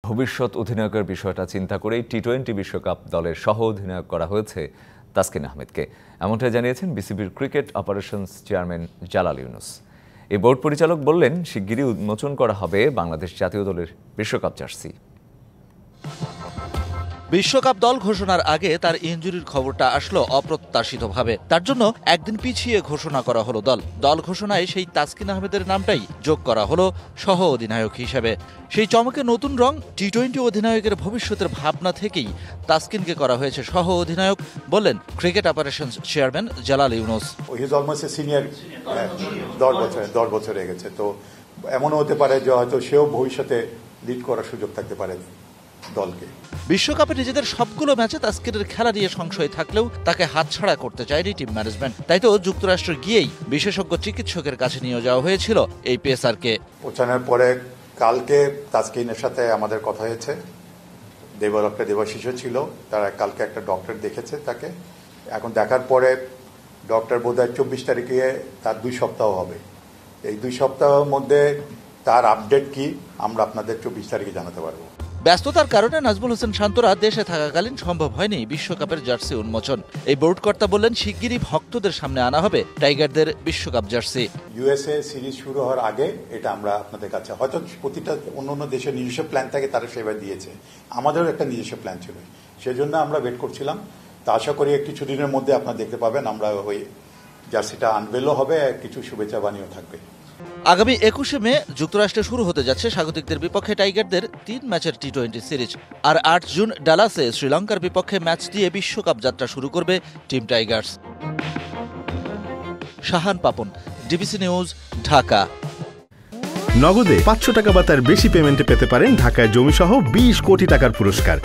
ভবিষ্যৎ অধিনায়কের বিষয়টা চিন্তা করেই টি-20 বিশ্বকাপ দলের সহ অধিনায়ক করা হয়েছে তাসকিন আহমেদকে। এমনটাই জানিয়েছেন বিসিবির cricket operations chairman Jalal Yunus. এই বোর্ড পরিচালক বললেন, শিগগিরই উন্মোচন করা হবে বাংলাদেশ জাতীয় দলের বিশ্বকাপ জার্সি। বিশ্বকাপ দল ঘোষণার আগে তার ইনজুরির খবরটা আসলো অপ্রত্যাশিতভাবে। তার জন্য একদিন পিছিয়ে ঘোষণা করা হলো দল ঘোষণায় সেই তাসকিন আহমেদের নামটাই যোগ করা হলো সহ অধিনায়ক হিসেবে। সেই চমকে নতুন রং টি-20 অধিনায়কের ভবিষ্যতের ভাবনা থেকেই তাসকিনকে করা হয়েছে সহ অধিনায়ক, বললেন cricket operations chairman Jalal Yunus. Senior 10 বছর হয়ে গেছে, তো এমনও হতে পারে যে হয়তো সেও ভবিষ্যতে লিড করার সুযোগ থাকতে পারে দলকে। বিশ্বকাপে নিজেদের সবগুলো ম্যাচে তাসকিনের খেলা নিয়ে সংশয় থাকলেও তাকে হাতছাড়া করতে চায়নি টিম ম্যানেজমেন্ট। তাই তো যুক্তরাষ্ট্র গিয়েই বিশেষজ্ঞ চিকিৎসকের কাছে নিয়ে যাওয়া হয়েছিল এই পেসারকে। পৌঁছানোর পরে কালকে তাসকিনের সাথে আমাদের কথা হয়েছে। দেবাশিসও ছিল, তারা কালকে একটা ডক্টর দেখেছে তাকে। এখন দেখার পরে ডক্টর বোধহয় 24 তারিখে তার 2 সপ্তাহ হবে। এই 2 সপ্তাহের মধ্যে তার আপডেট কি আমরা আপনাদের 24 তারিখে জানাতে পারবো। ব্যস্ততার কারণে নাজমুল হোসেন শান্তরা দেশে থাকাকালীন সম্ভব হয়নি বিশ্বকাপের জার্সি উন্মোচন। এই বোর্ড কর্তা বললেন, শিগগিরই ভক্তদের সামনে আনা হবে টাইগারদের বিশ্বকাপ জার্সি। ইউএসএ সিরিজ শুরু হওয়ার আগে এটা আমরা আপনাদের কাছে, হয়তো প্রতিটা অন্য দেশের নিজস্ব প্ল্যান থাকে, তারা সেভাবে দিয়েছে, আমাদেরও একটা নিজস্ব প্ল্যান ছিল, সেজন্য আমরা ওয়েট করছিলাম। তা আশা করি একটি ছুটির মধ্যে আপনারা দেখতে পাবেন, আমরা ওই জার্সিটা আনভেলও হবে, কিছু শুভেচ্ছা বাণীও থাকবে। আগামী 21শে মে যুক্তরাষ্ট্রে শুরু হতে যাচ্ছে স্বাগতিকদের বিপক্ষে টাইগারদের 3 ম্যাচের টি-20 সিরিজ। আর 8 জুন ডালাসে শ্রীলঙ্কার বিপক্ষে ম্যাচ দিয়ে বিশ্বকাপ যাত্রা শুরু করবে team Tigers. Shahan Papon, DBC news, Dhaka. নগদে 500 টাকা বা তার বেশি পেমেন্টে পেতে পারেন ঢাকায় জমিসহ 20 কোটি টাকার পুরস্কার।